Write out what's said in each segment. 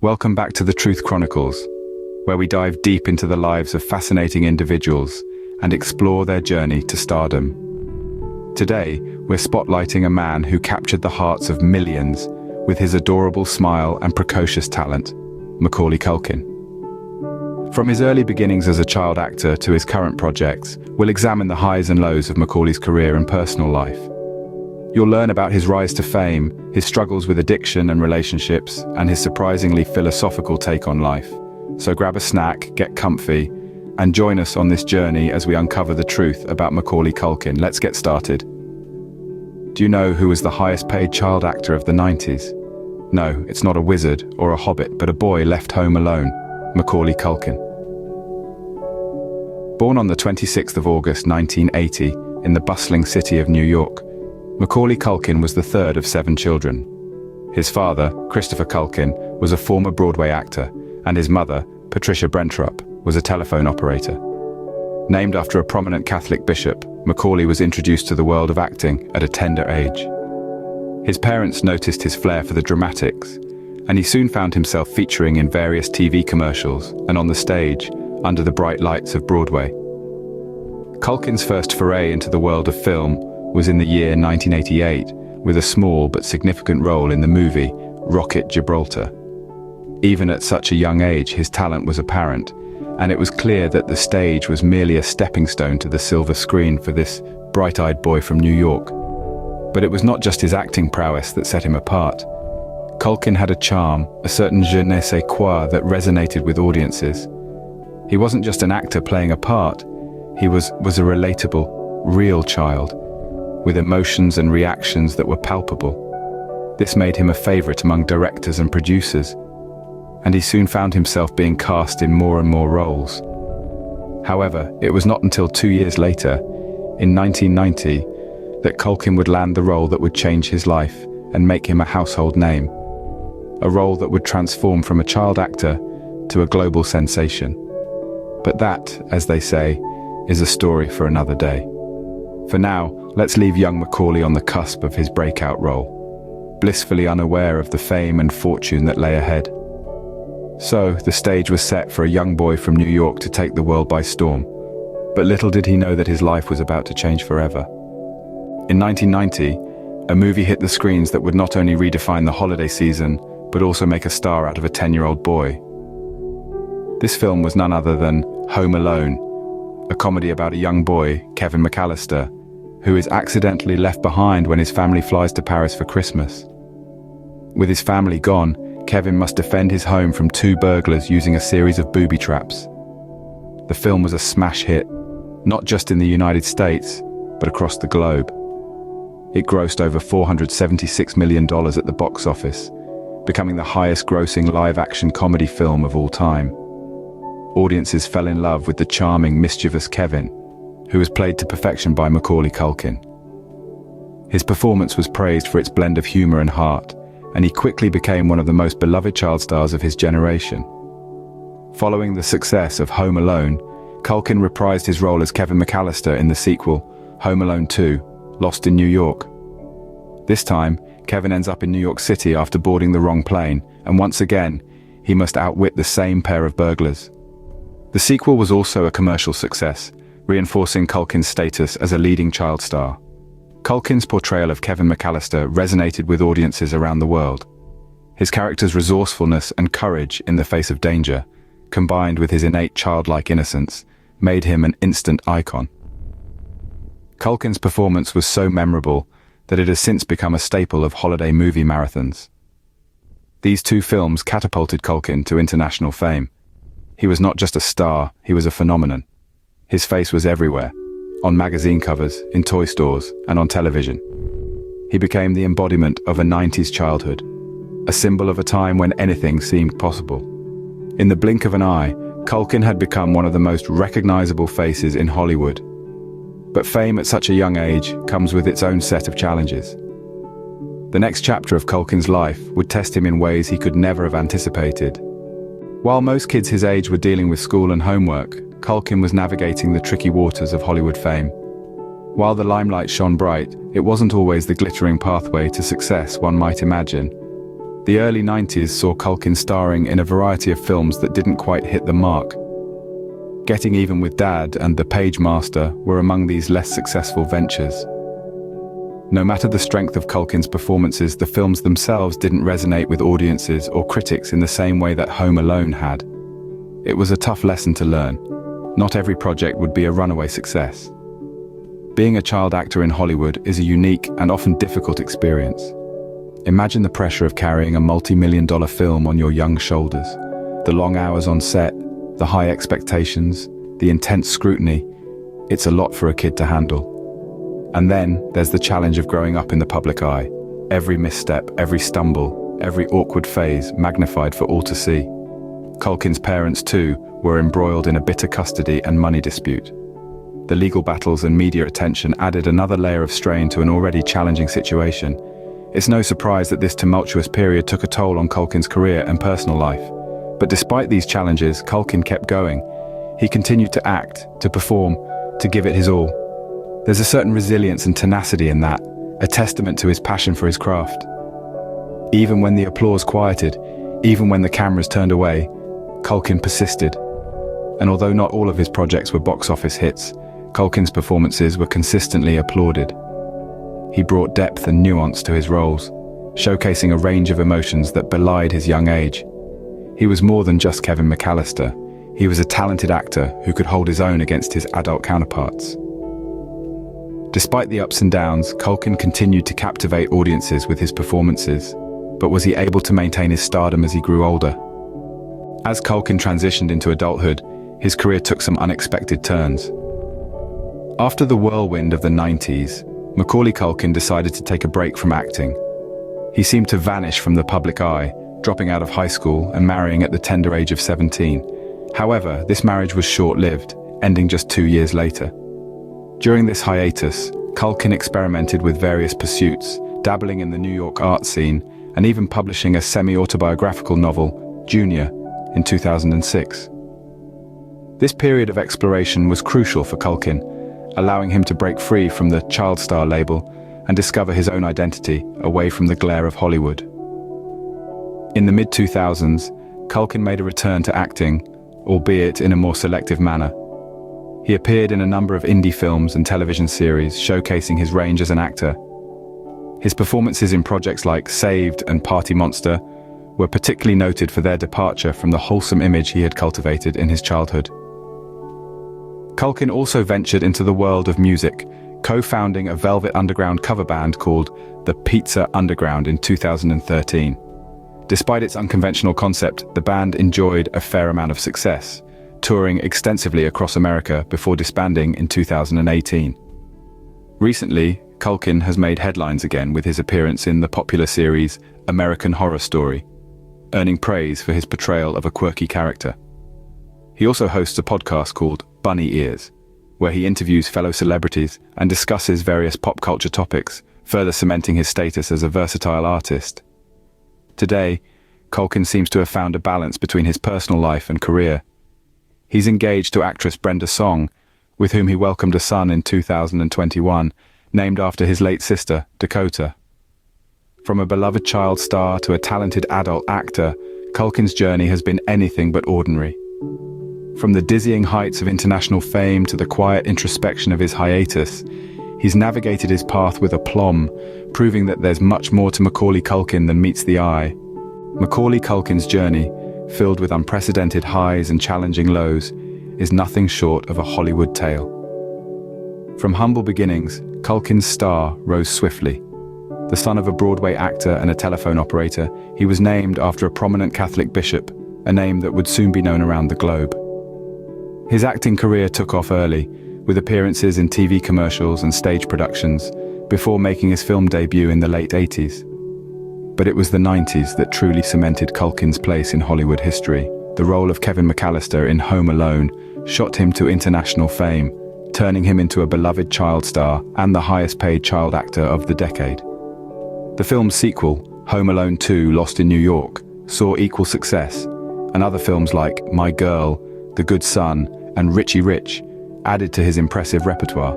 Welcome back to the Truth Chronicles, where we dive deep into the lives of fascinating individuals and explore their journey to stardom. Today, we're spotlighting a man who captured the hearts of millions with his adorable smile and precocious talent, Macaulay Culkin. From his early beginnings as a child actor to his current projects, we'll examine the highs and lows of Macaulay's career and personal life. You'll learn about his rise to fame, his struggles with addiction and relationships, and his surprisingly philosophical take on life. So grab a snack, get comfy, and join us on this journey as we uncover the truth about Macaulay Culkin. Let's get started. Do you know who was the highest paid child actor of the 90s? No, it's not a wizard or a hobbit, but a boy left home alone, Macaulay Culkin. Born on the 26th of August 1980 in the bustling city of New York, Macaulay Culkin was the third of 7 children. His father, Christopher Culkin, was a former Broadway actor, and his mother, Patricia Brentrup, was a telephone operator. Named after a prominent Catholic bishop, Macaulay was introduced to the world of acting at a tender age. His parents noticed his flair for the dramatics, and he soon found himself featuring in various TV commercials and on the stage under the bright lights of Broadway. Culkin's first foray into the world of film was in the year 1988, with a small but significant role in the movie Rocket Gibraltar. Even at such a young age, his talent was apparent, and it was clear that the stage was merely a stepping stone to the silver screen for this bright-eyed boy from New York. But it was not just his acting prowess that set him apart. Culkin had a charm, a certain je ne sais quoi that resonated with audiences. He wasn't just an actor playing a part, he was a relatable, real child, with emotions and reactions that were palpable. This made him a favorite among directors and producers, and he soon found himself being cast in more and more roles. However, it was not until 2 years later, in 1990, that Culkin would land the role that would change his life and make him a household name. A role that would transform from a child actor to a global sensation. But that, as they say, is a story for another day. For now, let's leave young Macaulay on the cusp of his breakout role, blissfully unaware of the fame and fortune that lay ahead. So, the stage was set for a young boy from New York to take the world by storm. But little did he know that his life was about to change forever. In 1990, a movie hit the screens that would not only redefine the holiday season, but also make a star out of a 10-year-old boy. This film was none other than Home Alone, a comedy about a young boy, Kevin McCallister, who is accidentally left behind when his family flies to Paris for Christmas. With his family gone, Kevin must defend his home from 2 burglars using a series of booby traps. The film was a smash hit, not just in the United States, but across the globe. It grossed over $476 million at the box office, becoming the highest-grossing live-action comedy film of all time. Audiences fell in love with the charming, mischievous Kevin, who was played to perfection by Macaulay Culkin. His performance was praised for its blend of humor and heart, and he quickly became one of the most beloved child stars of his generation. Following the success of Home Alone, Culkin reprised his role as Kevin McCallister in the sequel, Home Alone 2, Lost in New York. This time, Kevin ends up in New York City after boarding the wrong plane, and once again, he must outwit the same pair of burglars. The sequel was also a commercial success, reinforcing Culkin's status as a leading child star. Culkin's portrayal of Kevin McCallister resonated with audiences around the world. His character's resourcefulness and courage in the face of danger, combined with his innate childlike innocence, made him an instant icon. Culkin's performance was so memorable that it has since become a staple of holiday movie marathons. These 2 films catapulted Culkin to international fame. He was not just a star, he was a phenomenon. His face was everywhere, on magazine covers, in toy stores, and on television. He became the embodiment of a 90s childhood, a symbol of a time when anything seemed possible. In the blink of an eye, Culkin had become one of the most recognizable faces in Hollywood. But fame at such a young age comes with its own set of challenges. The next chapter of Culkin's life would test him in ways he could never have anticipated. While most kids his age were dealing with school and homework, Culkin was navigating the tricky waters of Hollywood fame. While the limelight shone bright, it wasn't always the glittering pathway to success one might imagine. The early 90s saw Culkin starring in a variety of films that didn't quite hit the mark. Getting Even with Dad and The Page Master were among these less successful ventures. No matter the strength of Culkin's performances, the films themselves didn't resonate with audiences or critics in the same way that Home Alone had. It was a tough lesson to learn. Not every project would be a runaway success. Being a child actor in Hollywood is a unique and often difficult experience. Imagine the pressure of carrying a multi-million-dollar film on your young shoulders. The long hours on set, the high expectations, the intense scrutiny. It's a lot for a kid to handle. And then there's the challenge of growing up in the public eye. Every misstep, every stumble, every awkward phase magnified for all to see. Culkin's parents, too, were embroiled in a bitter custody and money dispute. The legal battles and media attention added another layer of strain to an already challenging situation. It's no surprise that this tumultuous period took a toll on Culkin's career and personal life. But despite these challenges, Culkin kept going. He continued to act, to perform, to give it his all. There's a certain resilience and tenacity in that, a testament to his passion for his craft. Even when the applause quieted, even when the cameras turned away, Culkin persisted. And although not all of his projects were box office hits, Culkin's performances were consistently applauded. He brought depth and nuance to his roles, showcasing a range of emotions that belied his young age. He was more than just Kevin McCallister. He was a talented actor who could hold his own against his adult counterparts. Despite the ups and downs, Culkin continued to captivate audiences with his performances, but was he able to maintain his stardom as he grew older? As Culkin transitioned into adulthood, his career took some unexpected turns. After the whirlwind of the 90s, Macaulay Culkin decided to take a break from acting. He seemed to vanish from the public eye, dropping out of high school and marrying at the tender age of 17. However, this marriage was short-lived, ending just 2 years later. During this hiatus, Culkin experimented with various pursuits, dabbling in the New York art scene, and even publishing a semi-autobiographical novel, Junior, in 2006. This period of exploration was crucial for Culkin, allowing him to break free from the child star label and discover his own identity away from the glare of Hollywood. In the mid-2000s, Culkin made a return to acting, albeit in a more selective manner. He appeared in a number of indie films and television series, showcasing his range as an actor. His performances in projects like Saved and Party Monster were particularly noted for their departure from the wholesome image he had cultivated in his childhood. Culkin also ventured into the world of music, co-founding a Velvet Underground cover band called the Pizza Underground in 2013. Despite its unconventional concept, the band enjoyed a fair amount of success, touring extensively across America before disbanding in 2018. Recently, Culkin has made headlines again with his appearance in the popular series American Horror Story, earning praise for his portrayal of a quirky character. He also hosts a podcast called Bunny Ears, where he interviews fellow celebrities and discusses various pop culture topics, further cementing his status as a versatile artist. Today, Culkin seems to have found a balance between his personal life and career. He's engaged to actress Brenda Song, with whom he welcomed a son in 2021, named after his late sister, Dakota. From a beloved child star to a talented adult actor, Culkin's journey has been anything but ordinary. From the dizzying heights of international fame to the quiet introspection of his hiatus, he's navigated his path with aplomb, proving that there's much more to Macaulay Culkin than meets the eye. Macaulay Culkin's journey, filled with unprecedented highs and challenging lows, is nothing short of a Hollywood tale. From humble beginnings, Culkin's star rose swiftly. The son of a Broadway actor and a telephone operator, he was named after a prominent Catholic bishop, a name that would soon be known around the globe. His acting career took off early, with appearances in TV commercials and stage productions, before making his film debut in the late 80s. But it was the 90s that truly cemented Culkin's place in Hollywood history. The role of Kevin McCallister in Home Alone shot him to international fame, turning him into a beloved child star and the highest-paid child actor of the decade. The film's sequel, Home Alone 2: Lost in New York, saw equal success, and other films like My Girl, The Good Son, and Richie Rich added to his impressive repertoire.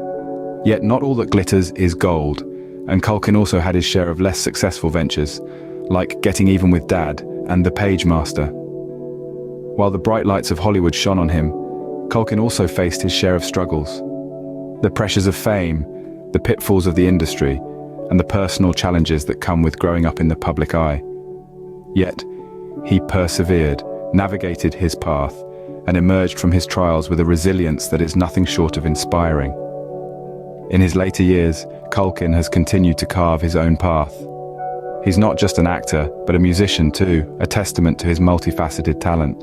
Yet not all that glitters is gold, and Culkin also had his share of less successful ventures. like Getting Even with Dad and The Page Master. While the bright lights of Hollywood shone on him, Culkin also faced his share of struggles. The pressures of fame, the pitfalls of the industry, and the personal challenges that come with growing up in the public eye. Yet, he persevered, navigated his path, and emerged from his trials with a resilience that is nothing short of inspiring. In his later years, Culkin has continued to carve his own path. He's not just an actor, but a musician too, a testament to his multifaceted talent.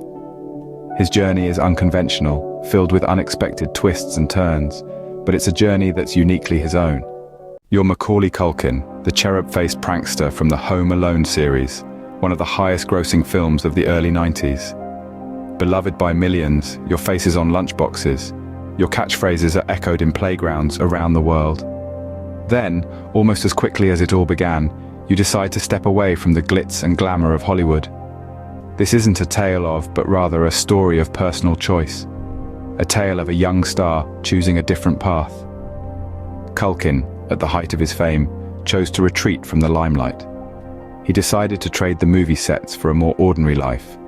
His journey is unconventional, filled with unexpected twists and turns, but it's a journey that's uniquely his own. You're Macaulay Culkin, the cherub-faced prankster from the Home Alone series, one of the highest-grossing films of the early 90s. Beloved by millions, your face is on lunchboxes. Your catchphrases are echoed in playgrounds around the world. Then, almost as quickly as it all began, you decide to step away from the glitz and glamour of Hollywood. This isn't a tale of, but rather a story of personal choice. A tale of a young star choosing a different path. Culkin, at the height of his fame, chose to retreat from the limelight. He decided to trade the movie sets for a more ordinary life,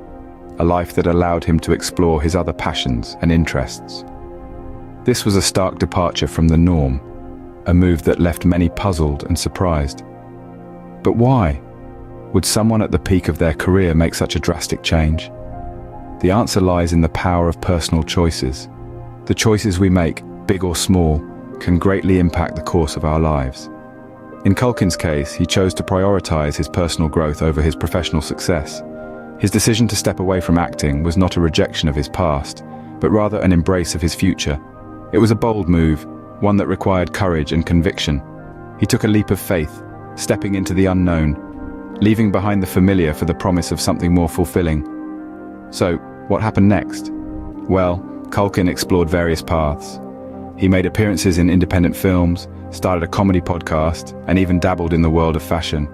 a life that allowed him to explore his other passions and interests. This was a stark departure from the norm, a move that left many puzzled and surprised. But why? Would someone at the peak of their career make such a drastic change? The answer lies in the power of personal choices. The choices we make, big or small, can greatly impact the course of our lives. In Culkin's case, he chose to prioritize his personal growth over his professional success. His decision to step away from acting was not a rejection of his past, but rather an embrace of his future. It was a bold move, one that required courage and conviction. He took a leap of faith, stepping into the unknown, leaving behind the familiar for the promise of something more fulfilling. So, what happened next? Well, Culkin explored various paths. He made appearances in independent films, started a comedy podcast, and even dabbled in the world of fashion.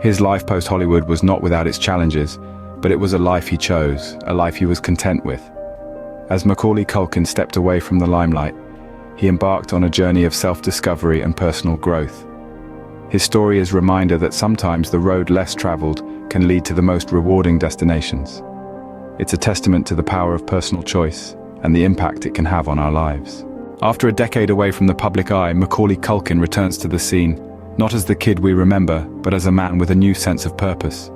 His life post-Hollywood was not without its challenges, but it was a life he chose, a life he was content with. As Macaulay Culkin stepped away from the limelight, he embarked on a journey of self-discovery and personal growth. His story is a reminder that sometimes the road less traveled can lead to the most rewarding destinations. It's a testament to the power of personal choice and the impact it can have on our lives. After a decade away from the public eye, Macaulay Culkin returns to the scene, not as the kid we remember, but as a man with a new sense of purpose.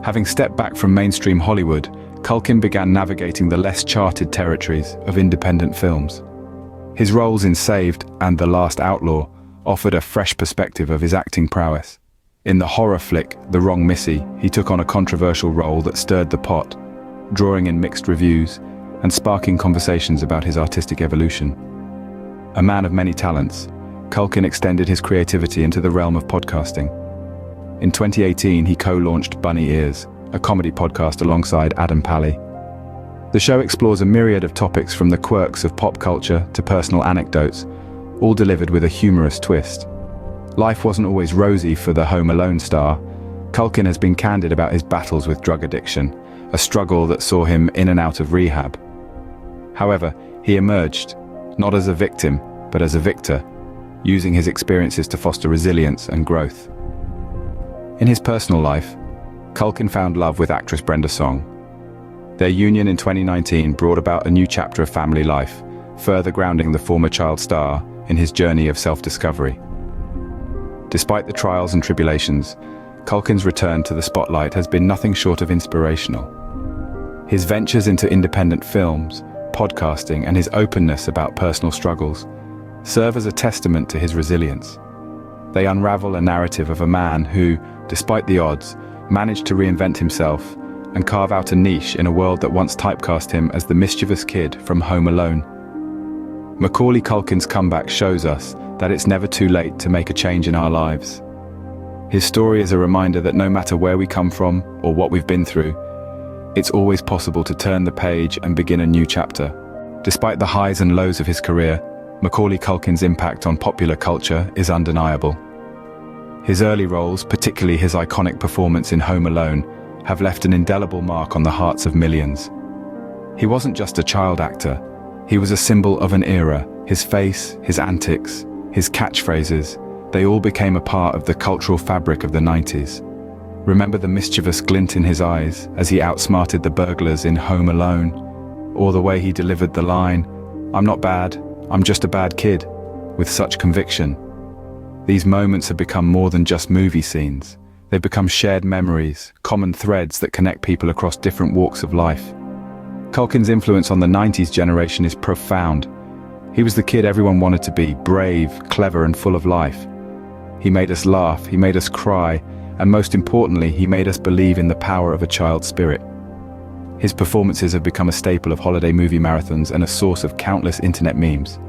Having stepped back from mainstream Hollywood, Culkin began navigating the less charted territories of independent films. His roles in Saved and The Last Outlaw offered a fresh perspective of his acting prowess. In the horror flick The Wrong Missy, he took on a controversial role that stirred the pot, drawing in mixed reviews and sparking conversations about his artistic evolution. A man of many talents, Culkin extended his creativity into the realm of podcasting. In 2018, he co-launched Bunny Ears, a comedy podcast alongside Adam Pally. The show explores a myriad of topics from the quirks of pop culture to personal anecdotes, all delivered with a humorous twist. Life wasn't always rosy for the Home Alone star. Culkin has been candid about his battles with drug addiction, a struggle that saw him in and out of rehab. However, he emerged, not as a victim, but as a victor, using his experiences to foster resilience and growth. In his personal life, Culkin found love with actress Brenda Song. Their union in 2019 brought about a new chapter of family life, further grounding the former child star in his journey of self-discovery. Despite the trials and tribulations, Culkin's return to the spotlight has been nothing short of inspirational. His ventures into independent films, podcasting, and his openness about personal struggles serve as a testament to his resilience. They unravel a narrative of a man who, despite the odds, managed to reinvent himself and carve out a niche in a world that once typecast him as the mischievous kid from Home Alone. Macaulay Culkin's comeback shows us that it's never too late to make a change in our lives. His story is a reminder that no matter where we come from or what we've been through, it's always possible to turn the page and begin a new chapter. Despite the highs and lows of his career, Macaulay Culkin's impact on popular culture is undeniable. His early roles, particularly his iconic performance in Home Alone, have left an indelible mark on the hearts of millions. He wasn't just a child actor, he was a symbol of an era. His face, his antics, his catchphrases, they all became a part of the cultural fabric of the 90s. Remember the mischievous glint in his eyes as he outsmarted the burglars in Home Alone, or the way he delivered the line, "I'm not bad, I'm just a bad kid," with such conviction. These moments have become more than just movie scenes. They've become shared memories, common threads that connect people across different walks of life. Culkin's influence on the 90s generation is profound. He was the kid everyone wanted to be, brave, clever, and full of life. He made us laugh, he made us cry, and most importantly, he made us believe in the power of a child's spirit. His performances have become a staple of holiday movie marathons and a source of countless internet memes.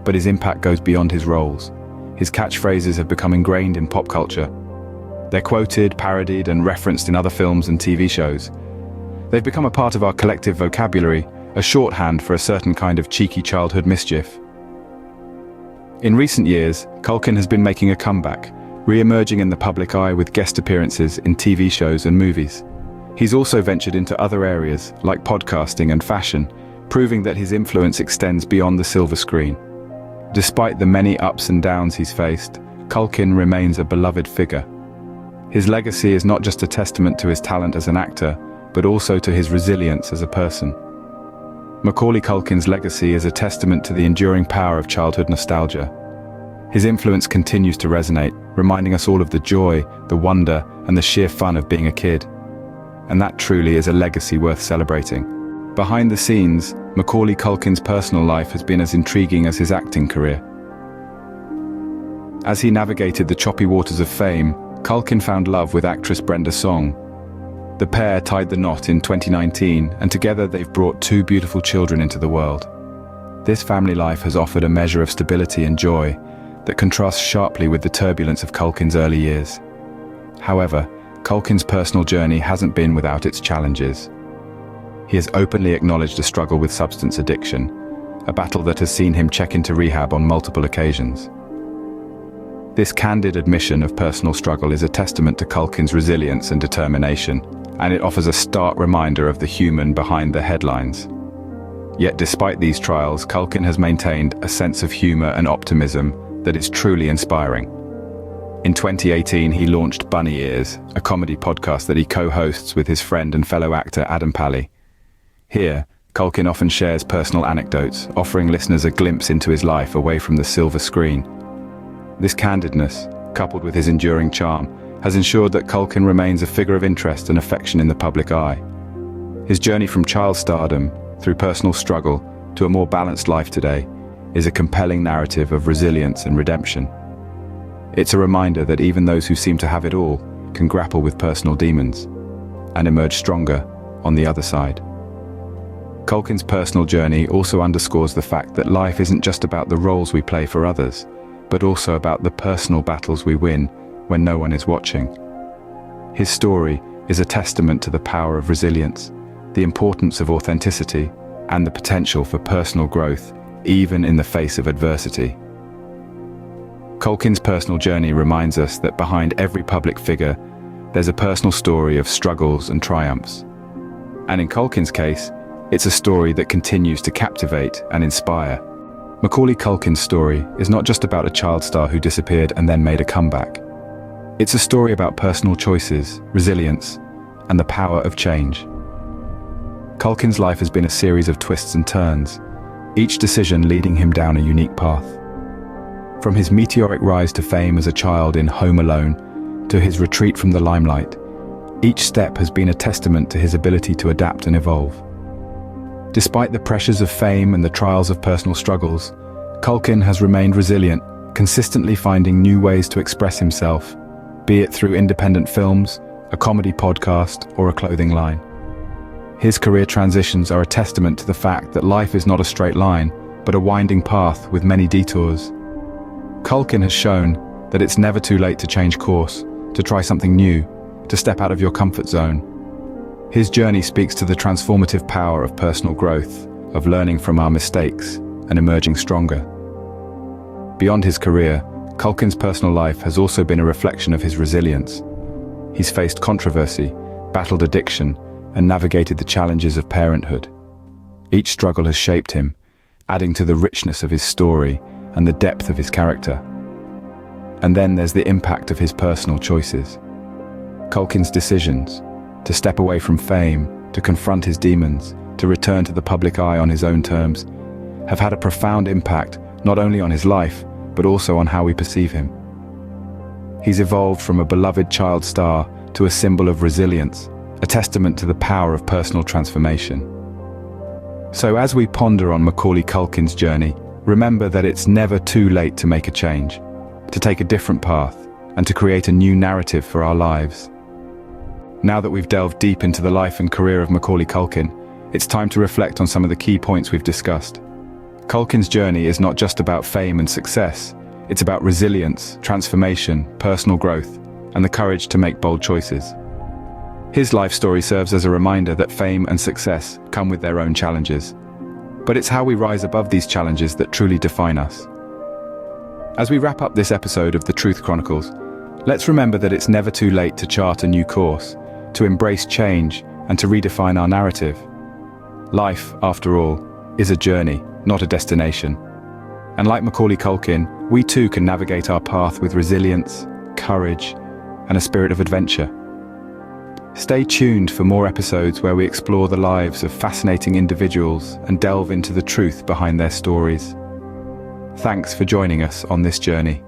But his impact goes beyond his roles. His catchphrases have become ingrained in pop culture. They're quoted, parodied, and referenced in other films and TV shows. They've become a part of our collective vocabulary, a shorthand for a certain kind of cheeky childhood mischief. In recent years, Culkin has been making a comeback, re-emerging in the public eye with guest appearances in TV shows and movies. He's also ventured into other areas, like podcasting and fashion, proving that his influence extends beyond the silver screen. Despite the many ups and downs he's faced, Culkin remains a beloved figure. His legacy is not just a testament to his talent as an actor, but also to his resilience as a person. Macaulay Culkin's legacy is a testament to the enduring power of childhood nostalgia. His influence continues to resonate, reminding us all of the joy, the wonder, and the sheer fun of being a kid. And that truly is a legacy worth celebrating. Behind the scenes, Macaulay Culkin's personal life has been as intriguing as his acting career. As he navigated the choppy waters of fame, Culkin found love with actress Brenda Song. The pair tied the knot in 2019, and together they've brought two beautiful children into the world. This family life has offered a measure of stability and joy that contrasts sharply with the turbulence of Culkin's early years. However, Culkin's personal journey hasn't been without its challenges. He has openly acknowledged a struggle with substance addiction, a battle that has seen him check into rehab on multiple occasions. This candid admission of personal struggle is a testament to Culkin's resilience and determination, and it offers a stark reminder of the human behind the headlines. Yet despite these trials, Culkin has maintained a sense of humor and optimism that is truly inspiring. In 2018, he launched Bunny Ears, a comedy podcast that he co-hosts with his friend and fellow actor Adam Pally. Here, Culkin often shares personal anecdotes, offering listeners a glimpse into his life away from the silver screen. This candidness, coupled with his enduring charm, has ensured that Culkin remains a figure of interest and affection in the public eye. His journey from child stardom, through personal struggle, to a more balanced life today, is a compelling narrative of resilience and redemption. It's a reminder that even those who seem to have it all can grapple with personal demons and emerge stronger on the other side. Culkin's personal journey also underscores the fact that life isn't just about the roles we play for others, but also about the personal battles we win when no one is watching. His story is a testament to the power of resilience, the importance of authenticity, and the potential for personal growth, even in the face of adversity. Culkin's personal journey reminds us that behind every public figure, there's a personal story of struggles and triumphs. And in Culkin's case, it's a story that continues to captivate and inspire. Macaulay Culkin's story is not just about a child star who disappeared and then made a comeback. It's a story about personal choices, resilience, and the power of change. Culkin's life has been a series of twists and turns, each decision leading him down a unique path. From his meteoric rise to fame as a child in Home Alone, to his retreat from the limelight, each step has been a testament to his ability to adapt and evolve. Despite the pressures of fame and the trials of personal struggles, Culkin has remained resilient, consistently finding new ways to express himself, be it through independent films, a comedy podcast, or a clothing line. His career transitions are a testament to the fact that life is not a straight line, but a winding path with many detours. Culkin has shown that it's never too late to change course, to try something new, to step out of your comfort zone. His journey speaks to the transformative power of personal growth, of learning from our mistakes and emerging stronger. Beyond his career, Culkin's personal life has also been a reflection of his resilience. He's faced controversy, battled addiction, and navigated the challenges of parenthood. Each struggle has shaped him, adding to the richness of his story and the depth of his character. And then there's the impact of his personal choices. Culkin's decisions, to step away from fame, to confront his demons, to return to the public eye on his own terms, have had a profound impact not only on his life, but also on how we perceive him. He's evolved from a beloved child star to a symbol of resilience, a testament to the power of personal transformation. So as we ponder on Macaulay Culkin's journey, remember that it's never too late to make a change, to take a different path, and to create a new narrative for our lives. Now that we've delved deep into the life and career of Macaulay Culkin, it's time to reflect on some of the key points we've discussed. Culkin's journey is not just about fame and success, it's about resilience, transformation, personal growth, and the courage to make bold choices. His life story serves as a reminder that fame and success come with their own challenges. But it's how we rise above these challenges that truly define us. As we wrap up this episode of The Truth Chronicles, let's remember that it's never too late to chart a new course, to embrace change, and to redefine our narrative. Life, after all, is a journey, not a destination. And like Macaulay Culkin, we too can navigate our path with resilience, courage, and a spirit of adventure. Stay tuned for more episodes where we explore the lives of fascinating individuals and delve into the truth behind their stories. Thanks for joining us on this journey.